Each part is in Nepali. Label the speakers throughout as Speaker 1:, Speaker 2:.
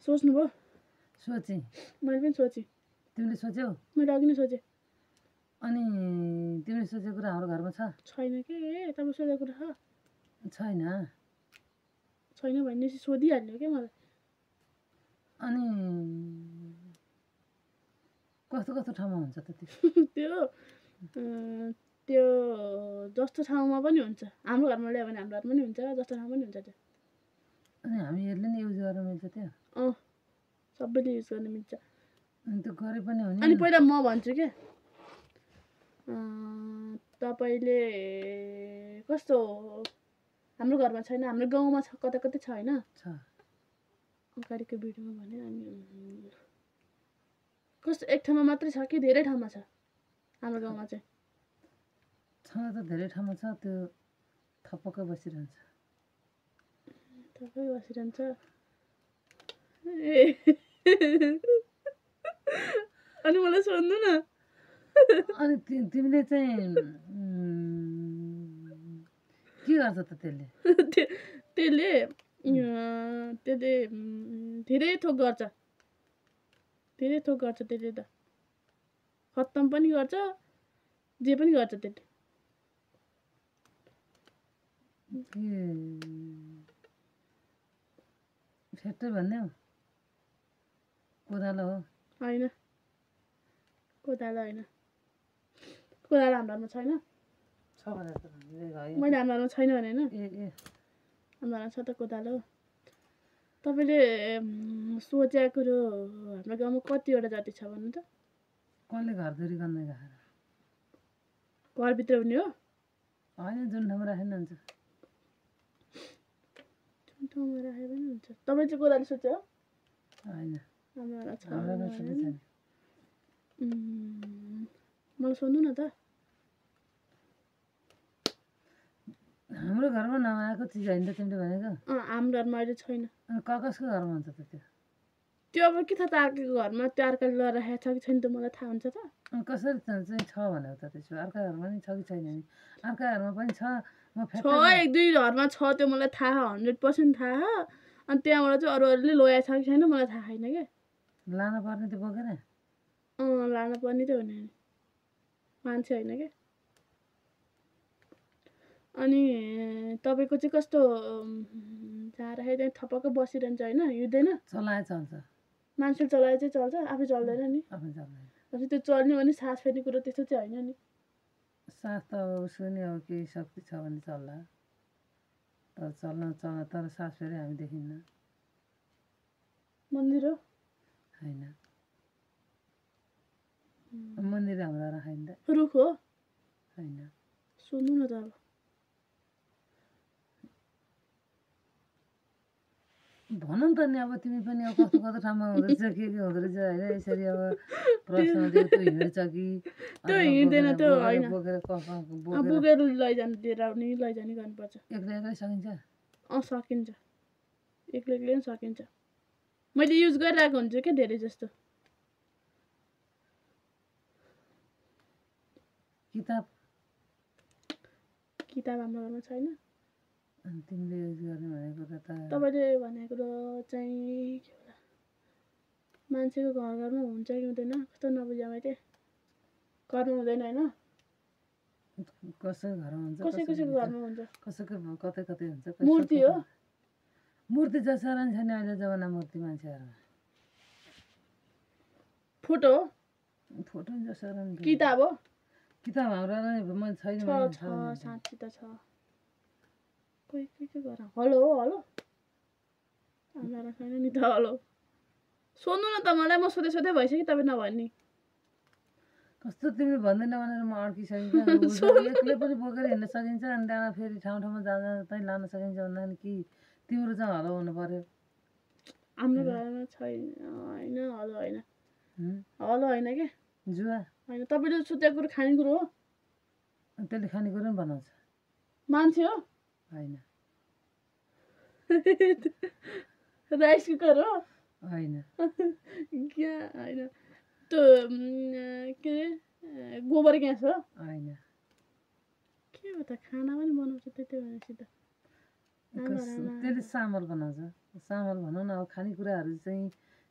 Speaker 1: सोच्नुभयो?
Speaker 2: सोचेँ।
Speaker 1: मैले पनि सोचेँ।
Speaker 2: तिमीले सोच्यौ?
Speaker 1: मैले अघि नै सोचेँ।
Speaker 2: अनि तिमीले सोचेको कुरा हाम्रो घरमा छ?
Speaker 1: छैन के तपाईँ सोधेको कुरा
Speaker 2: छैन।
Speaker 1: छैन भनेपछि सोधिहाल्यो क्या मलाई।
Speaker 2: अनि कस्तो कस्तो ठाउँमा हुन्छ त
Speaker 1: त्यो त्यो जस्तो ठाउँमा पनि हुन्छ। हाम्रो घरमा ल्यायो भने हाम्रो घरमा पनि हुन्छ, जस्तो ठाउँमा पनि हुन्छ त्यो।
Speaker 2: अनि हामीहरूले नि युज गर्न मिल्छ त्यो?
Speaker 1: सबैले युज गर्न मिल्छ।
Speaker 2: अनि त्यो गरे पनि हो नि।
Speaker 1: अनि पहिला म भन्छु क्या, तपाईँले कस्तो हाम्रो घरमा छैन, हाम्रो गाउँमा छ, कता कतै छ होइन?
Speaker 2: छ।
Speaker 1: अगाडिको भिडियोमा भने अनि कस्तो एक ठाउँमा मात्रै छ कि धेरै ठाउँमा छ हाम्रो गाउँमा चाहिँ?
Speaker 2: छ त धेरै ठाउँमा छ, त्यो थपक्क बसिरहन्छ।
Speaker 1: थपक्कै बसिरहन्छ। अनि मलाई सोध्नु न।
Speaker 2: अनि तिमीले चाहिँ के गर्छ त त्यसले?
Speaker 1: त्यसले धेरै थोक गर्छ। धेरै थोक गर्छ त्यसले त। खत्तम पनि गर्छ, जे पनि गर्छ त्यसले।
Speaker 2: फ्याक्ट्री भन्ने हो? कोदालो हो?
Speaker 1: होइन, कोदालो होइन। कोदालो हाम्रो घरमा छैन। मैले हाम्रो घरमा छैन भने होइन, हाम्रो घरमा छ त कोदालो। तपाईँले सोचेको कुरो हाम्रो गाउँमा कतिवटा जाति छ भन्नु त?
Speaker 2: कसले घरधुरी गर्न गएर?
Speaker 1: घरभित्र हुने हो?
Speaker 2: होइन, जुन ठाउँमा राखेन हुन्छ।
Speaker 1: जुन ठाउँमा राखे पनि हुन्छ। तपाईँ चाहिँ कोदालो सोच्यो?
Speaker 2: होइन,
Speaker 1: हाम्रो छ।
Speaker 2: छैन।
Speaker 1: मलाई सोध्नु न त।
Speaker 2: हाम्रो घरमा नआएको चिज होइन त तिमीले भनेको?
Speaker 1: हाम्रो घरमा अहिले छैन।
Speaker 2: अनि कसको घरमा हुन्छ त त्यो?
Speaker 1: त्यो अब के थाहा त अर्काको घरमा त्यो अर्काले लगाएर राखेको छ कि छैन त मलाई थाहा हुन्छ त?
Speaker 2: अनि कसरी चाहिँ छ भनेको त त्यसो? अर्का घरमा नि छ कि छैन नि? अर्का घरमा पनि छ।
Speaker 1: छ, एक दुई घरमा छ, त्यो मलाई थाहा 100% थाहा। अनि त्यहाँबाट चाहिँ अरूले ल्याएको छ कि छैन मलाई थाहा छैन क्या।
Speaker 2: लान पर्ने त बोकेर?
Speaker 1: लान पर्ने त हो नि, मान्छे होइन क्या। अनि तपाईँको चाहिँ कस्तो जहाँ राखे त्यहाँ थपक्क बसिरहन्छ होइन, हिँड्दैन?
Speaker 2: चलाए चल्छ।
Speaker 1: मान्छे चलाए चाहिँ चल्छ, आफै चल्दैन नि।
Speaker 2: आफै चल्दैन।
Speaker 1: त्यो चल्ने भने सास फेर्ने कुरो त्यस्तो चाहिँ होइन नि।
Speaker 2: सास त अब उसको नि अब केही शक्ति छ भने चल्ला, तर तर सास फेरि हामी देखिन्न।
Speaker 1: मन्दिर हो?
Speaker 2: होइन, मन्दिर हाम्रो राखाइन त।
Speaker 1: रुख हो?
Speaker 2: होइन।
Speaker 1: सोध्नु न त अब।
Speaker 2: भनौँ त नि अब तिमी पनि अब कस्तो कस्तो ठाउँमा हुँदैछ, के हुँदो रहेछ होइन? यसरी अब प्रश्न दियो त्यो हिँड्छ कि?
Speaker 1: त्यो हिँड्दैन, त्यो होइन।
Speaker 2: बोकेर
Speaker 1: लैजानु दिएर आउने लैजाने गर्नुपर्छ।
Speaker 2: एक्लै एक्लै सकिन्छ?
Speaker 1: सकिन्छ, एक्लै एक्लै पनि सकिन्छ। मैले युज गरिरहेको हुन्छु क्या धेरै जस्तो।
Speaker 2: किताब
Speaker 1: हाम्रो घरमा छैन।
Speaker 2: अनि तिमीले युज गर्ने भनेको त
Speaker 1: तपाईँले भनेको चाहिँ के होला, मान्छेको घर घरमा हुन्छ कि हुँदैन कस्तो नबुझ्या मैले। घरमा हुँदैन होइन?
Speaker 2: कसैको घरमा हुन्छ,
Speaker 1: कसैको घरमा हुन्छ,
Speaker 2: कसैको कतै कतै हुन्छ।
Speaker 1: मूर्ति हो?
Speaker 2: मूर्ति जसरा नि छैन अहिले जमाना मूर्ति मान्छेहरूमा।
Speaker 1: फोटो हो?
Speaker 2: फोटो नि जसरा नि।
Speaker 1: किताब हो?
Speaker 2: किताब हाम्रो छैन।
Speaker 1: छ, साँच्ची त छ। कोही के गर। हलो हो? हलो हाम्रो छैन नि त हलो। सोध्नु न त मलाई, म सोधे सोधे भइसक्यो तपाईँ नभन्ने।
Speaker 2: कस्तो तिमीले भन्दैन भनेर म अड्किसकेको। एक्लै पनि बोकेर हिँड्न सकिन्छ, अनि त्यहाँबाट फेरि ठाउँ ठाउँमा जाँदा चाहिँ लान सकिन्छ भन्दाखेरि कि तिम्रो चाहिँ हलो हुनु पर्यो?
Speaker 1: हाम्रो घरमा छैन। होइन, हलो होइन। हलो होइन क्या।
Speaker 2: जुवा
Speaker 1: होइन, तपाईँले सोधेको कुरो खानेकुरो हो?
Speaker 2: त्यसले खानेकुरो पनि बनाउँछ।
Speaker 1: मान्छे हो?
Speaker 2: होइन।
Speaker 1: राइस कुकर हो?
Speaker 2: होइन।
Speaker 1: क्या होइन, त्यो के अरे गोबर ग्यास हो?
Speaker 2: होइन।
Speaker 1: के हो त, खाना पनि बनाउँछ त्यति भनेपछि त।
Speaker 2: त्यसले चामल बनाउँछ चामल भनौँ न अब खानेकुराहरू चाहिँ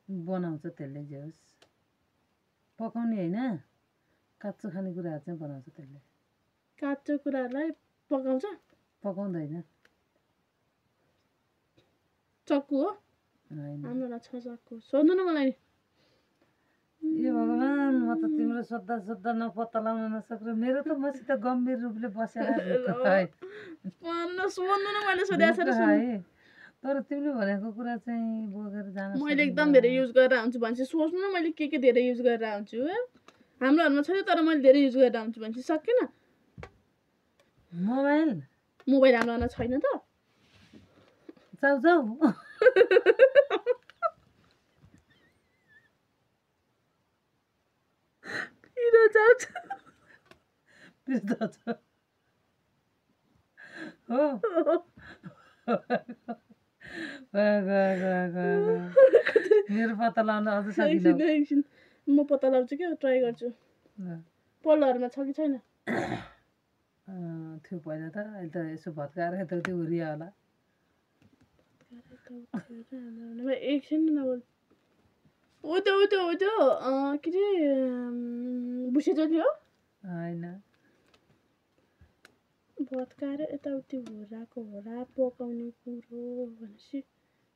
Speaker 2: बनाउँछ त्यसले जे होस् पकाउने होइन काँचो खानेकुराहरू चाहिँ बनाउँछ त्यसले
Speaker 1: काँचो कुराहरूलाई पकाउँछ
Speaker 2: पकाउँदैन
Speaker 1: चक्कु हो
Speaker 2: होइन
Speaker 1: हाम्रो छ चक्कु सोध्नु न मलाई
Speaker 2: ए भगवान् म त तिम्रो सोद्धा सोद्धा नपत्ता लगाउन नसक्नु मेरो त मसित गम्भीर रूपले बसेर
Speaker 1: सोध्नु न मैले सोधेको छ
Speaker 2: है तर तिमीले भनेको कुरा चाहिँ बोकेर जान
Speaker 1: मैले एकदम धेरै युज गरेर आउँछु भनेपछि सोच्नु न मैले के धेरै युज गरेर आउँछु हाम्रो घरमा छैन तर मैले धेरै युज गरेर आउँछु भनेपछि सकिन
Speaker 2: मोबाइल
Speaker 1: मोबाइल हाम्रो घरमा छैन त
Speaker 2: जाऊ जाऊ
Speaker 1: किरो जाउँछ
Speaker 2: त्यस्तो छ हो मेरो पत्ता लगाउन अझ सकिनँ
Speaker 1: एकछिन म पत्ता लगाउँछु क्या ट्राई गर्छु पल्लोहरूमा छ कि छैन
Speaker 2: थियो पहिला त अहिले त यसो भत्काएर यताउति हुरिया होला
Speaker 1: एकछिन नबोल ऊ त्यो के अरे बुसेचोली हो
Speaker 2: होइन
Speaker 1: भत्काएर यताउति होला पकाउने कुरो भनेपछि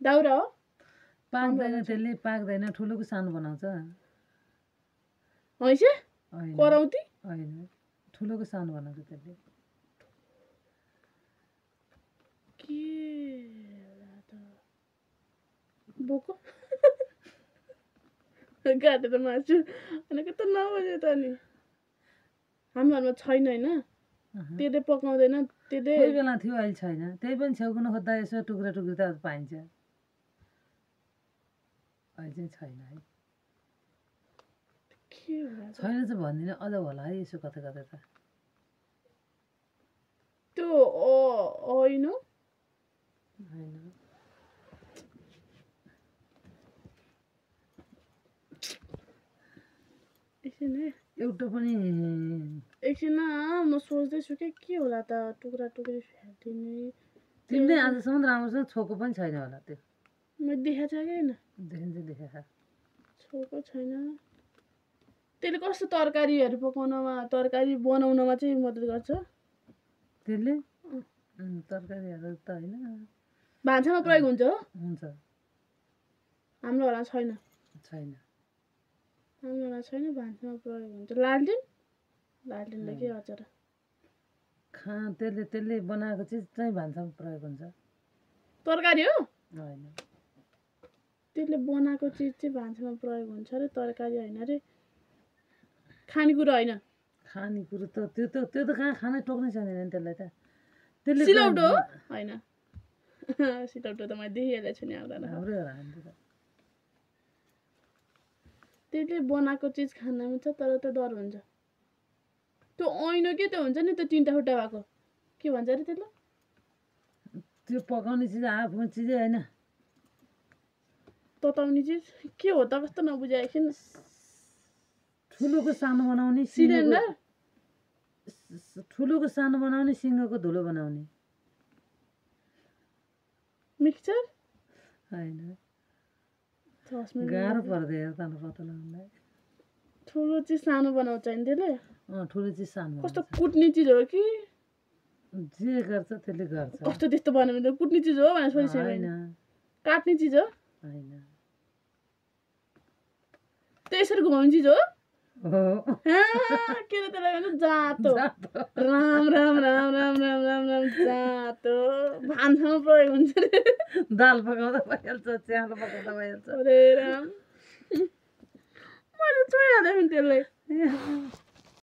Speaker 1: दाउरा हो
Speaker 2: पाक्दैन त्यसले पाक्दैन ठुलोको सानो बनाउँछ
Speaker 1: हैसे
Speaker 2: होइन
Speaker 1: कराउती
Speaker 2: होइन ठुलोको सानो बनाउँछ त्यसले
Speaker 1: के होला त बोको काटेर मासु अनि के त नबज्यो त नि हाम्रो घरमा छैन होइन त्यसले पकाउँदैन त्यसले
Speaker 2: कोही बेला थियो अहिले छैन त्यही पनि छेउकुन खोज्दा यसो टुक्रा टुक्री त पाइन्छ अहिले चाहिँ छैन है
Speaker 1: के होला त
Speaker 2: छैन चाहिँ भन्दिनँ अझ होला है यसो कतै कतै त
Speaker 1: त्यो होइन
Speaker 2: होइन
Speaker 1: एकछिन है
Speaker 2: एउटा पनि
Speaker 1: एकछिन म सोच्दैछु के होला त टुक्रा टुक्री फ्यालिदिने
Speaker 2: तिमीले आजसम्म राम्रोसँग छोएको पनि छैन होला त्यो
Speaker 1: मैले देखाएको छ कि होइन
Speaker 2: देखेछ
Speaker 1: छोएको छैन त्यसले कस्तो तरकारीहरू पकाउनमा तरकारी बनाउनमा चाहिँ मद्दत गर्छ
Speaker 2: त्यसले तरकारीहरू त होइन
Speaker 1: भान्सामा प्रयोग हुन्छ हो
Speaker 2: हुन्छ
Speaker 1: हाम्रो घरमा छैन
Speaker 2: छैन
Speaker 1: हाम्रो घरमा छैन भान्सामा प्रयोग हुन्छ लालटिनले के गर्छ र
Speaker 2: त्यसले बनाएको चिज चाहिँ भान्सामा प्रयोग हुन्छ
Speaker 1: तरकारी हो
Speaker 2: होइन
Speaker 1: त्यसले बनाएको चिज चाहिँ भान्सामा प्रयोग हुन्छ अरे तरकारी होइन अरे खानेकुरा होइन
Speaker 2: खानेकुरो त त्यो त कहाँ खानै टोक्नै छैन नि त्यसलाई त त्यसले
Speaker 1: सिलौटो हो होइन सिलौटो त मैले देखिहालेको छु नि आउँदैन
Speaker 2: हाम्रै हो हामी त
Speaker 1: त्यसले बनाएको चिज खानमा छ तर त्यो डर हुन्छ त्यो ऐनो के त्यो हुन्छ नि त्यो तिनवटा खुट्टा भएको के भन्छ अरे त्यसलाई
Speaker 2: त्यो पकाउने चिज आफ्नो चिजै होइन
Speaker 1: तताउने चिज के हो त कस्तो नबुझाए एकछिन
Speaker 2: ठुलोको सानो बनाउने
Speaker 1: सिलिन्डर
Speaker 2: ठुलोको सानो बनाउने सिङ्गोको धुलो बनाउने
Speaker 1: मिक्सचर
Speaker 2: होइन
Speaker 1: 10 मिनट
Speaker 2: गाह्रो पर्दैन तानो पत्ता लगाउनलाई
Speaker 1: ठुलो चिज सानो बनाउँछ नि त्यसले
Speaker 2: ठुलो चिज सानो
Speaker 1: कस्तो कुट्ने चिज हो कि
Speaker 2: जे गर्छ त्यसले गर्छ
Speaker 1: कस्तो त्यस्तो बनाउने त कुट्ने चिज हो भनेर सोचिसकेको
Speaker 2: होइन
Speaker 1: काट्ने चिज हो
Speaker 2: होइन
Speaker 1: त्यसरी घुमाउने चिज हो
Speaker 2: हो
Speaker 1: के त त्यसलाई भन्छ जातो राम राम राम राम राम राम राम जातो भान्सामा प्रयोग हुन्छ रे
Speaker 2: दाल पकाउँदा भइहाल्छ च्यालो पकाउँदा भइहाल्छ
Speaker 1: अरे राम मैले छोइहालेँ त्यसलाई